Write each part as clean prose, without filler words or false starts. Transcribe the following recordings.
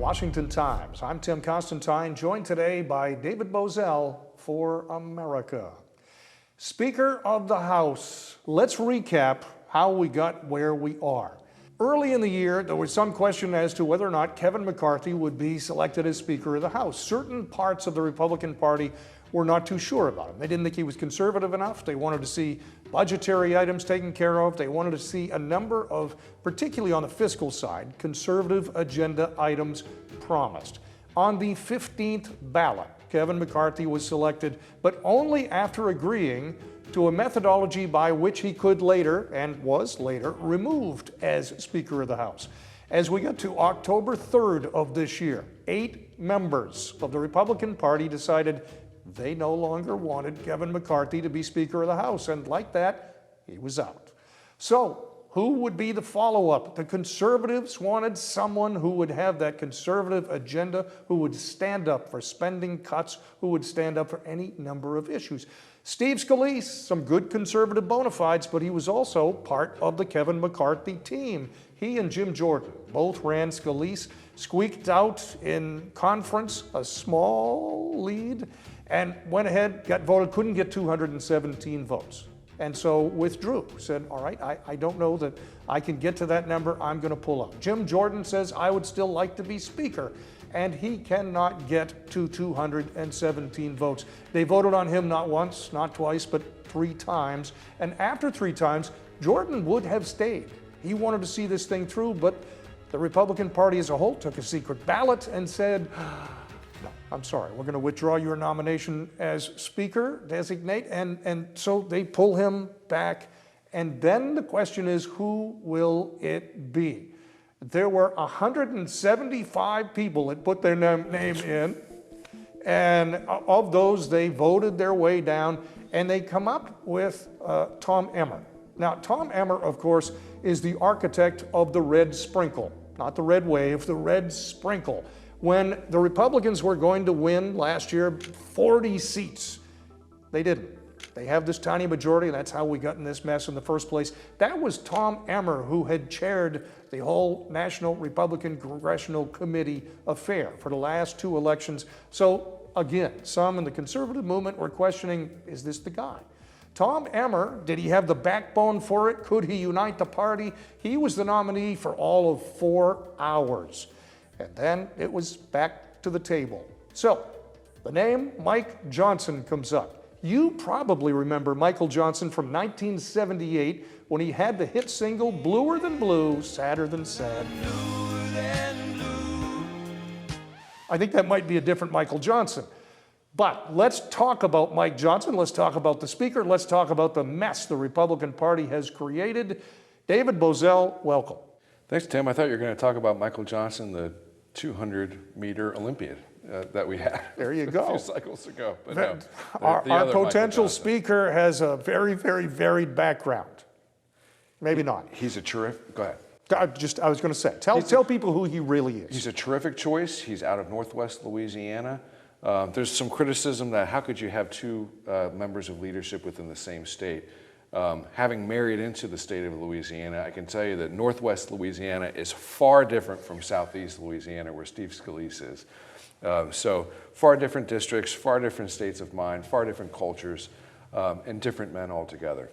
Washington Times. I'm Tim Constantine, joined today by David Bozell for America. Speaker of the House, let's recap how we got where we are. Early in the year, there was some question as to whether or not Kevin McCarthy would be selected as Speaker of the House. Certain parts of the Republican Party were not too sure about him. They didn't think he was conservative enough. They wanted to see budgetary items taken care of. They wanted to see a number of, particularly on the fiscal side, conservative agenda items promised. On the 15th ballot, Kevin McCarthy was selected, but only after agreeing to a methodology by which he could later, and was later, removed as Speaker of the House. As we get to October 3rd of this year, 8 members of the Republican Party decided they no longer wanted Kevin McCarthy to be Speaker of the House, and like that, he was out. So, who would be the follow-up? The conservatives wanted someone who would have that conservative agenda, who would stand up for spending cuts, who would stand up for any number of issues. Steve Scalise, some good conservative bona fides, but he was also part of the Kevin McCarthy team. He and Jim Jordan both ran. Scalise squeaked out in conference a small lead and went ahead, got voted, couldn't get 217 votes. And so withdrew, said, all right, I don't know that I can get to that number, I'm gonna pull out. Jim Jordan says, I would still like to be Speaker, and he cannot get to 217 votes. They voted on him not once, not twice, but 3 times. And after 3 times, Jordan would have stayed. He wanted to see this thing through, but the Republican Party as a whole took a secret ballot and said, no, I'm sorry, we're going to withdraw your nomination as Speaker designate, and so they pull him back. And then the question is, who will it be? There were 175 people that put their name in, and of those, they voted their way down, and they come up with Tom Emmer. Now, Tom Emmer, of course, is the architect of the red sprinkle, not the red wave, the red sprinkle. When the Republicans were going to win last year 40 seats, they didn't. They have this tiny majority, and that's how we got in this mess in the first place. That was Tom Emmer who had chaired the whole National Republican Congressional Committee affair for the last 2 elections. So again, some in the conservative movement were questioning, is this the guy? Tom Emmer, did he have the backbone for it? Could he unite the party? He was the nominee for all of 4 hours. And then it was back to the table. So the name Mike Johnson comes up. You probably remember Michael Johnson from 1978 when he had the hit single Bluer Than Blue, Sadder Than Sad. I think that might be a different Michael Johnson. But let's talk about Mike Johnson. Let's talk about the Speaker. Let's talk about the mess the Republican Party has created. David Bozell, welcome. Thanks, Tim. I thought you were going to talk about Michael Johnson, the 200-meter Olympian that we had. There you go. A few cycles ago. But no, our potential Speaker has a very, very varied background. Maybe not. He's a terrific, go ahead. I was going to say, tell people who he really is. He's a terrific choice. He's out of Northwest Louisiana. There's some criticism that how could you have 2 members of leadership within the same state? Having married into the state of Louisiana, I can tell you that Northwest Louisiana is far different from Southeast Louisiana, where Steve Scalise is. So far different districts, far different states of mind, far different cultures, and different men altogether.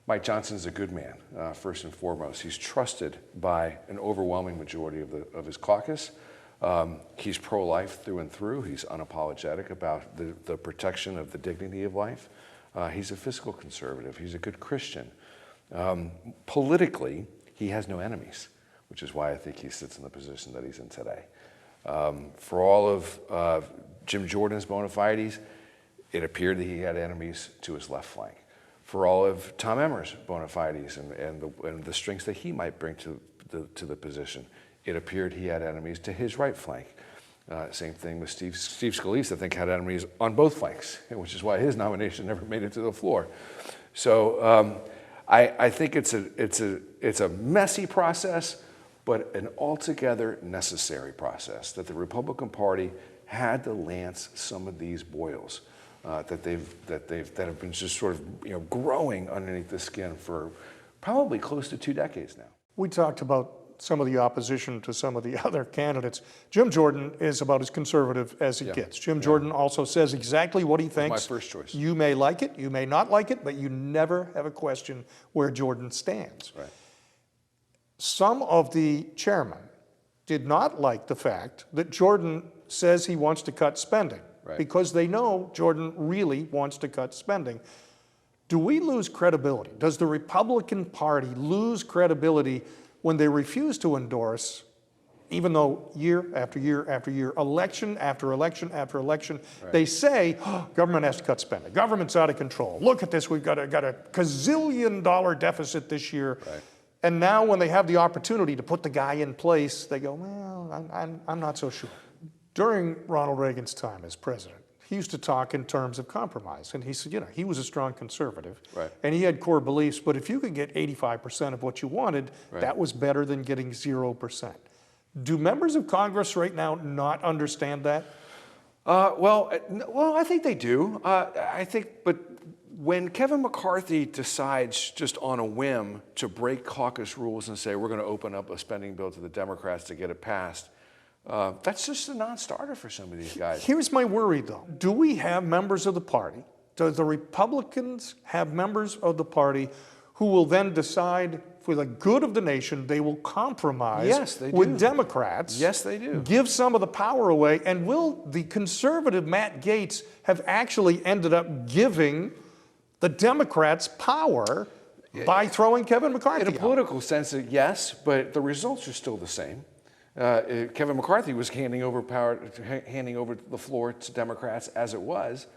Mike Johnson's a good man, first and foremost. He's trusted by an overwhelming majority of his caucus. He's pro-life through and through. He's unapologetic about the protection of the dignity of life. He's a fiscal conservative. He's a good Christian. Politically, he has no enemies, which is why I think he sits in the position that he's in today. For all of Jim Jordan's bona fides, it appeared that he had enemies to his left flank. For all of Tom Emmer's bona fides and the strengths that he might bring to the position, it appeared he had enemies to his right flank. Same thing with Steve Scalise, I think, had enemies on both flanks, which is why his nomination never made it to the floor. So I think it's a messy process, but an altogether necessary process that the Republican Party had to lance some of these boils that have been just sort of growing underneath the skin for probably close to 2 decades now. We talked about some of the opposition to some of the other candidates, Jim Jordan is about as conservative as it gets. Jim Jordan also says exactly what he thinks. My first choice. You may like it, you may not like it, but you never have a question where Jordan stands. Right. Some of the chairmen did not like the fact that Jordan says he wants to cut spending, because they know Jordan really wants to cut spending. Do we lose credibility? Does the Republican Party lose credibility when they refuse to endorse, even though year after year after year, election after election after election, they say, oh, government has to cut spending. Government's out of control. Look at this, we've got a gazillion-dollar deficit this year. And now when they have the opportunity to put the guy in place, they go, well, I'm not so sure. During Ronald Reagan's time as president, he used to talk in terms of compromise. And he said, you know, he was a strong conservative. And he had core beliefs, but if you could get 85% of what you wanted, that was better than getting 0%. Do members of Congress right now not understand that? Well, I think they do. But when Kevin McCarthy decides just on a whim to break caucus rules and say, we're going to open up a spending bill to the Democrats to get it passed, that's just a non-starter for some of these guys. Here's my worry, though. Do we have members of the party? Do the Republicans have members of the party who will then decide for the good of the nation they will compromise with Democrats? Yes, they do. Give some of the power away. And will the conservative Matt Gaetz have actually ended up giving the Democrats power by throwing Kevin McCarthy out? In a political sense, yes, but the results are still the same. Kevin McCarthy was handing over the floor to Democrats as it was.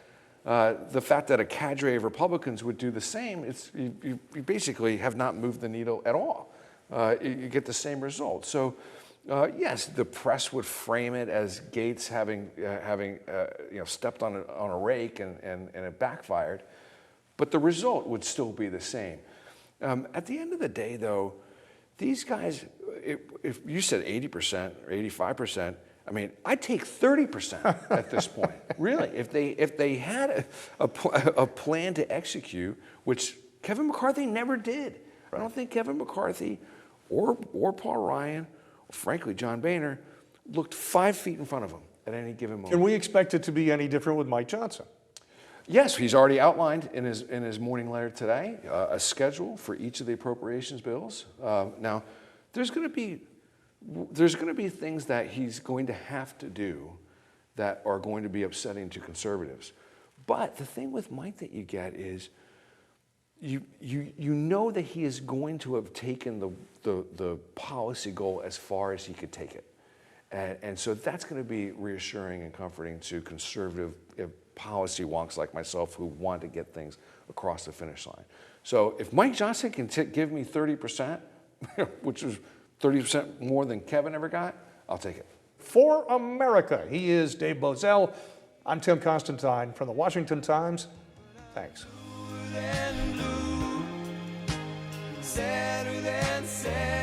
The fact that a cadre of Republicans would do the same, you basically have not moved the needle at all. You get the same result. So, yes, the press would frame it as Gaetz having stepped on a rake and it backfired, but the result would still be the same. At the end of the day, though, these guys, if you said 80% or 85%, I mean, I'd take 30% at this point. Really, if they had a plan to execute, which Kevin McCarthy never did. I don't think Kevin McCarthy or Paul Ryan, or frankly John Boehner, looked 5 feet in front of him at any given moment. Can we expect it to be any different with Mike Johnson? Yes, he's already outlined in his morning letter today a schedule for each of the appropriations bills. Now, there's going to be things that he's going to have to do that are going to be upsetting to conservatives. But the thing with Mike that you get is you know that he is going to have taken the policy goal as far as he could take it. And so that's going to be reassuring and comforting to conservative policy wonks like myself who want to get things across the finish line. So if Mike Johnson can give me 30%, which is 30% more than Kevin ever got, I'll take it. For America, he is Dave Bozell. I'm Tim Constantine from the Washington Times. Thanks. Sadder than sad.